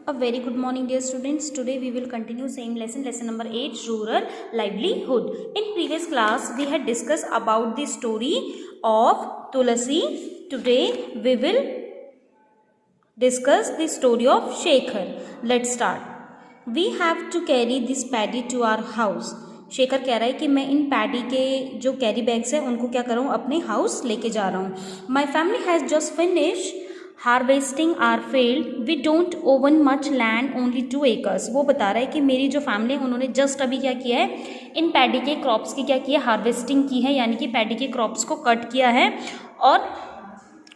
A very good morning, dear students. Today we will continue same lesson number 8, rural livelihood. In previous class we had discussed about the story of Tulasi. Today we will discuss the story of Shekhar. Let's start. We have to carry this paddy to our house. Shekhar कह रहा है कि मैं इन paddy के जो carry bags हैं उनको क्या कर रहा हूँ, अपने हाउस लेके जा रहा हूँ. My family has just finish harvesting our field. We don't own much land, only 2 acres. वो बता रहा है कि मेरी जो फैमिली है उन्होंने जस्ट अभी क्या किया है, इन पैडी के क्रॉप्स की क्या किया, हार्वेस्टिंग की है, यानी कि पैडी के क्रॉप्स को कट किया है और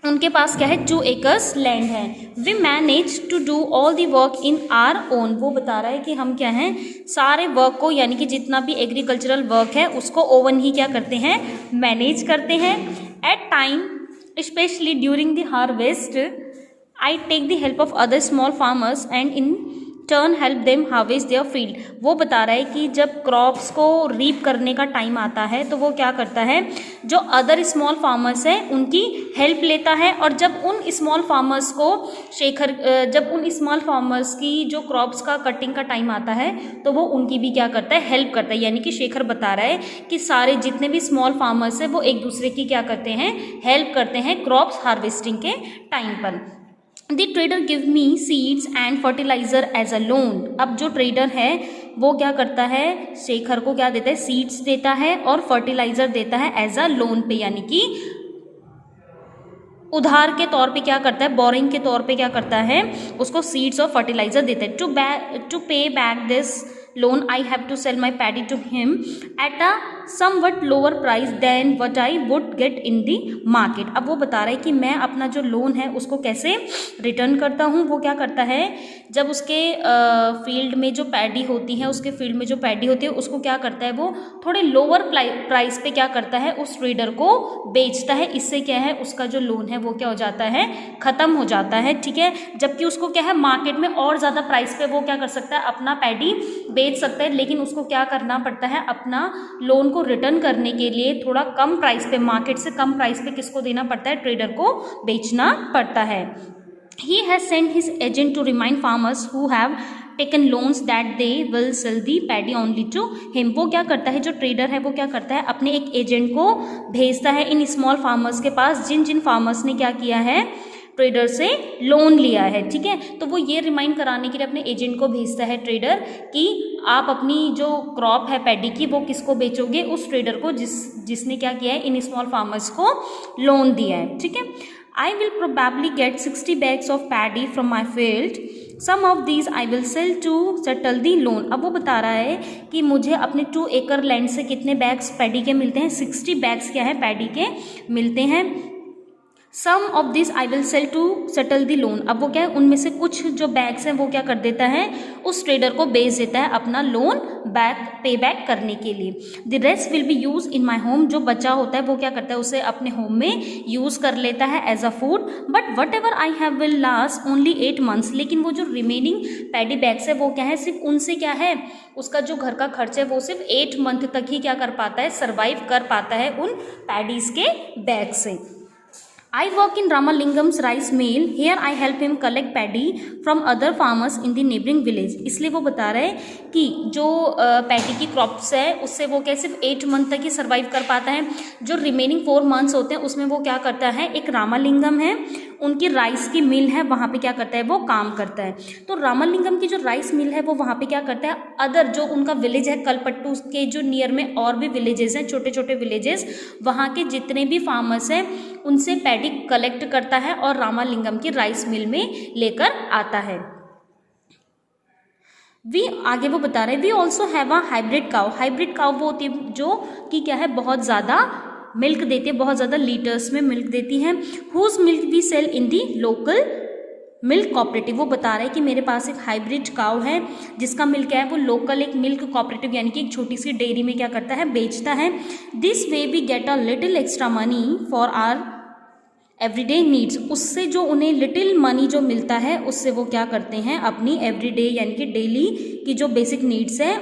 उनके पास क्या है 2 acres लैंड है. We manage to do all the work in our own. वो बता रहा है कि हम क्या हैं, सारे वर्क को यानी कि जितना भी एग्रीकल्चरल वर्क है उसको ओवन ही क्या करते हैं, मैनेज करते हैं. At time especially during the harvest I take the help of other small farmers and in turn help them harvest their field. वो बता रहा है कि जब क्रॉप्स को रीप करने का टाइम आता है तो वो क्या करता है, जो अदर स्मॉल फार्मर्स हैं उनकी हेल्प लेता है. और जब उन स्मॉल फार्मर्स को जब उन स्मॉल फार्मर्स की जो क्रॉप्स का कटिंग का टाइम आता है तो वो उनकी भी क्या करता है, हेल्प करता है. यानी कि शेखर बता रहा है कि सारे जितने भी स्मॉल फार्मर्स हैं वो एक दूसरे की क्या करते हैं, हेल्प करते हैं क्रॉप्स हार्वेस्टिंग के टाइम पर. The trader give me seeds and fertiliser as a loan. अब जो ट्रेडर है वो क्या करता है, शेखर को क्या देता है, सीड्स देता है और फर्टिलाइज़र देता है एज अ लोन पे, यानी कि उधार के तौर पे क्या करता है, बोरिंग के तौर पे क्या करता है, उसको सीड्स और फर्टिलाइज़र देता है. टू पे back this loan I have to sell my paddy to him at a somewhat lower price than what I would get in the market. अब वो बता रहा है कि मैं अपना जो लोन है उसको कैसे रिटर्न करता हूँ. वो क्या करता है, जब उसके फील्ड में जो पैडी होती है, उसके फील्ड में जो पैडी होती है उसको क्या करता है, वो थोड़े लोअर प्राइस पे क्या करता है, उस ट्रेडर को बेचता है. इससे क्या है, उसका जो लोन है वो क्या हो जाता है, ख़त्म हो जाता है. ठीक है, जबकि उसको क्या है, मार्केट में और ज़्यादा प्राइस पे वो क्या कर सकता है, अपना पैडी बेच सकता है. लेकिन उसको क्या करना पड़ता है, अपना लोन को रिटर्न करने के लिए थोड़ा कम प्राइस पे, मार्केट से कम प्राइस पे किसको देना पड़ता है, ट्रेडर को बेचना पड़ता है. He has sent his agent to remind farmers who have taken loans that they will sell the paddy only to him. वो क्या करता है, जो ट्रेडर है वो क्या करता है, अपने एक एजेंट को भेजता है इन स्मॉल फार्मर्स के पास जिन जिन फार्मर्स ने क्या किया है, ट्रेडर से लोन लिया है. ठीक है, तो वो ये रिमाइंड कराने के लिए अपने एजेंट को भेजता है ट्रेडर कि आप अपनी जो क्रॉप है पैडी की वो किसको बेचोगे, उस ट्रेडर को जिसने क्या किया है, इन स्मॉल फार्मर्स को लोन दिया है. ठीक है, I will probably get 60 bags of paddy from my field. Some of these I will sell to settle the loan. अब वो बता रहा है कि मुझे अपने 2 acre लैंड से कितने बैग्स पैडी के मिलते हैं, 60 bags क्या है, पैडी के मिलते हैं. Some of this I will sell to settle the loan. अब वो क्या है, उनमें से कुछ जो बैग्स हैं वो क्या कर देता है, उस ट्रेडर को बेच देता है अपना लोन पे बैक करने के लिए. The rest will be use in my home. जो बचा होता है वो क्या करता है, उसे अपने होम में यूज़ कर लेता है as a food. But whatever I have will last only 8 months. लेकिन वो जो रिमेनिंग पैडी बैग्स है वो क्या है, सिर्फ उनसे क्या है, उसका जो घर का खर्च है वो सिर्फ 8 month तक ही क्या कर पाता है, सर्वाइव कर पाता है उन पैडीज़ के बैग से. I work in Ramalingam's rice mill. Here I help him collect paddy from other farmers in the neighboring village. इसलिए वो बता रहे हैं कि जो पैडी की क्रॉप्स है उससे वो क्या सिर्फ 8 month तक ही सर्वाइव कर पाता है. जो रिमेनिंग 4 months होते हैं उसमें वो क्या करता है, एक रामालिंगम है, उनकी राइस की मिल है, वहाँ पे क्या करता है, वो काम करता है. तो रामालिंगम की जो राइस मिल है वो वहाँ पे क्या करता है, अदर जो उनका विलेज है कलपट्टू के जो नियर में और भी विलेजेस हैं, छोटे छोटे विलेजेस, वहाँ के जितने भी फार्मर्स हैं उनसे पैडी कलेक्ट करता है और रामालिंगम की राइस मिल में लेकर आता है. आगे वो बता रहे हैं, we also have a hybrid cow. Hybrid cow वो होती है जो कि क्या है, बहुत ज़्यादा मिल्क देती है, बहुत ज़्यादा लीटर्स में मिल्क देती हैं. Whose milk we sell in the local milk cooperative. वो बता रहे हैं कि मेरे पास एक हाइब्रिड काउ है जिसका मिल्क क्या है, वो लोकल एक मिल्क कोऑपरेटिव यानी कि एक छोटी सी डेयरी में क्या करता है, बेचता है. This way we get a little extra money for our everyday needs. उससे जो उन्हें लिटिल मनी जो मिलता है उससे वो क्या करते हैं, अपनी एवरीडे यानी कि डेली की जो बेसिक नीड्स है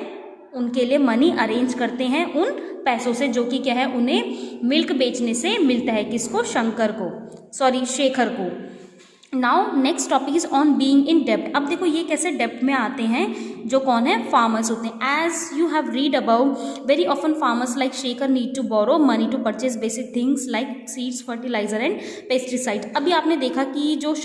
उनके लिए मनी अरेंज करते हैं उन पैसों से जो कि क्या है, उन्हें मिल्क बेचने से मिलता है. किसको, शेखर को. Now next topic is on being in डेब्ट। अब देखो ये कैसे डेब्ट में आते हैं, जो कौन है, फार्मर्स होते हैं। As you have read about very often farmers like Shekhar need to borrow money to purchase basic things like seeds, fertiliser and pesticide. अभी आपने देखा कि जो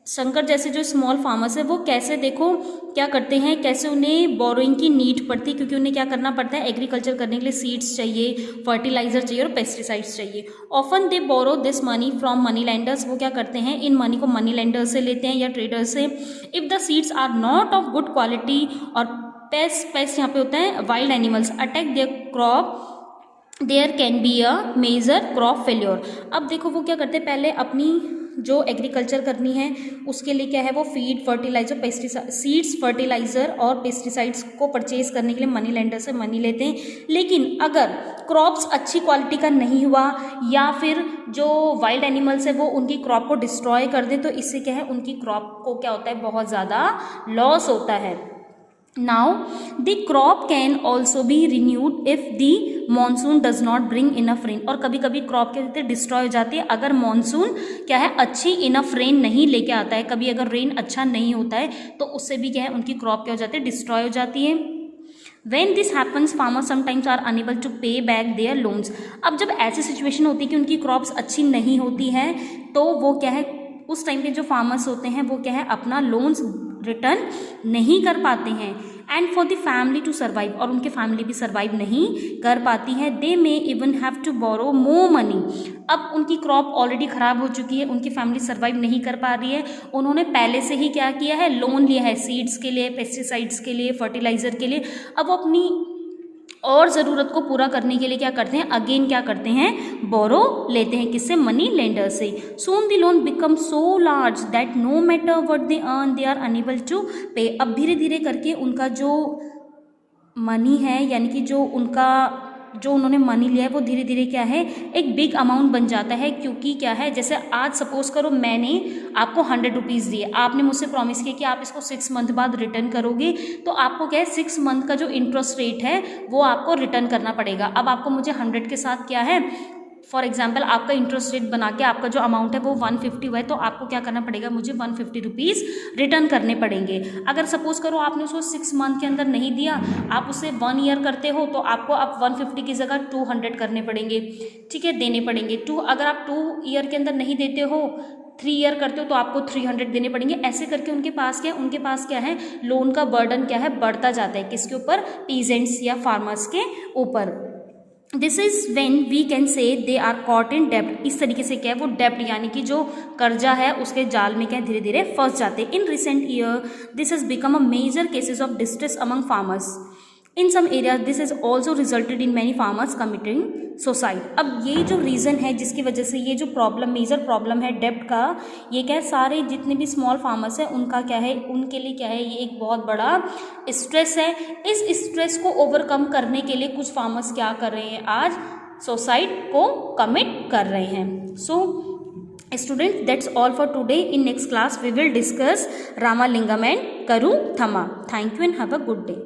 शंकर जैसे जो स्मॉल फार्मर्स है वो कैसे, देखो क्या करते हैं, कैसे उन्हें बोरोइंग की नीड पड़ती है, क्योंकि उन्हें क्या करना पड़ता है, एग्रीकल्चर करने के लिए सीड्स चाहिए, फर्टिलाइजर चाहिए और पेस्टिसाइड्स चाहिए। Often they borrow this money from money lenders. वो क्या करते हैं, इन मनी को मनी लैंडर्स से लेते हैं या ट्रेडर्स से। If the seeds are not of good quality, और पेस्ट यहाँ पे होता है wild animals, attack their crop, there can be a major crop failure. अब देखो वो क्या करते हैं, पहले अपनी जो एग्रीकल्चर करनी है उसके लिए क्या है, वो feed, fertiliser, pesticide, seeds, fertiliser और पेस्टिसाइड्स को परचेज करने के लिए मनी लेंडर से मनी लेते हैं। लेकिन अगर क्रॉप्स अच्छी क्वालिटी का नहीं हुआ या फिर जो वाइल्ड एनिमल्स है वो उनकी क्रॉप को डिस्ट्रॉय कर दे, तो इससे क्या है, उनकी क्रॉप को क्या होता है, बहुत ज़्यादा लॉस होता है। Now the crop can also be renewed if the monsoon does not bring enough rain. और कभी कभी क्रॉप क्या होती है, डिस्ट्रॉय हो जाती है अगर मॉनसून क्या है, अच्छी इनफ रेन नहीं लेके आता है। कभी अगर रेन अच्छा नहीं होता है तो उससे भी क्या है, उनकी क्रॉप क्या हो जाती है, डिस्ट्रॉय हो जाती है। When this happens, farmers sometimes are unable to pay back their loans। अब जब ऐसी सिचुएशन होती है कि उनकी क्रॉप्स अच्छी नहीं होती है, तो वो क्या है, उस टाइम पे जो फार्मर्स होते हैं वो क्या है, अपना लोन्स रिटर्न नहीं कर पाते हैं। And for the family to survive, और उनके फैमिली भी सर्वाइव नहीं कर पाती है। They may even have to borrow more money. अब उनकी क्रॉप ऑलरेडी ख़राब हो चुकी है, उनकी फैमिली सर्वाइव नहीं कर पा रही है, उन्होंने पहले से ही क्या किया है, लोन लिया है सीड्स के लिए, पेस्टिसाइड्स के लिए, फर्टिलाइज़र के लिए। अब वो अपनी और ज़रूरत को पूरा करने के लिए क्या करते हैं, अगेन क्या करते हैं, बोरो लेते हैं, किससे, मनी लेंडर से। Soon the loan become so large that no matter what they earn they are unable to pay. अब धीरे धीरे करके उनका जो मनी है, यानी कि जो उन्होंने मनी लिया है वो धीरे धीरे क्या है, एक बिग अमाउंट बन जाता है। क्योंकि क्या है, जैसे आज सपोज करो मैंने आपको 100 रुपीज़ दिए, आपने मुझसे प्रॉमिस किया कि आप इसको 6 मंथ बाद रिटर्न करोगे, तो आपको क्या है, 6 मंथ का जो इंटरेस्ट रेट है वो आपको रिटर्न करना पड़ेगा। अब आपको मुझे 100 के साथ क्या है, फॉर एग्जाम्पल आपका इंटरेस्ट रेट बना के आपका जो अमाउंट है वो 150 हुआ है, तो आपको क्या करना पड़ेगा, मुझे 150 रुपीज़ रिटर्न करने पड़ेंगे। अगर सपोज करो आपने उसको 6 मंथ के अंदर नहीं दिया, आप उसे 1 ईयर करते हो, तो आपको अब 150 की जगह 200 करने पड़ेंगे, ठीक है, देने पड़ेंगे। अगर आप 2 ईयर के अंदर नहीं देते हो, 3 ईयर करते हो, तो आपको 300 देने पड़ेंगे। ऐसे करके उनके पास क्या है, लोन का बर्डन क्या है, बढ़ता जाता है। किसके ऊपर, पीजेंट्स या फार्मर्स के ऊपर। This is when we can say they are caught in डेब्ट। इस तरीके से क्या है, वो डेब्ट यानी कि जो कर्जा है उसके जाल में क्या धीरे धीरे फंस जाते हैं। In recent year this has become a major cases of distress among farmers. In some areas this is also resulted in many farmers committing suicide. अब ये जो रीज़न है जिसकी वजह से ये जो मेजर प्रॉब्लम है डेब्ट का, ये क्या है, सारे जितने भी स्मॉल फार्मर्स हैं उनका क्या है, उनके लिए क्या है, ये एक बहुत बड़ा स्ट्रेस है। इस स्ट्रेस को ओवरकम करने के लिए कुछ फार्मर्स क्या कर रहे हैं, आज सुसाइड को कमिट कर रहे हैं। सो students, that's all for today. In next class we will discuss Ramalingam and Karu Thama. Thank you and have a good day.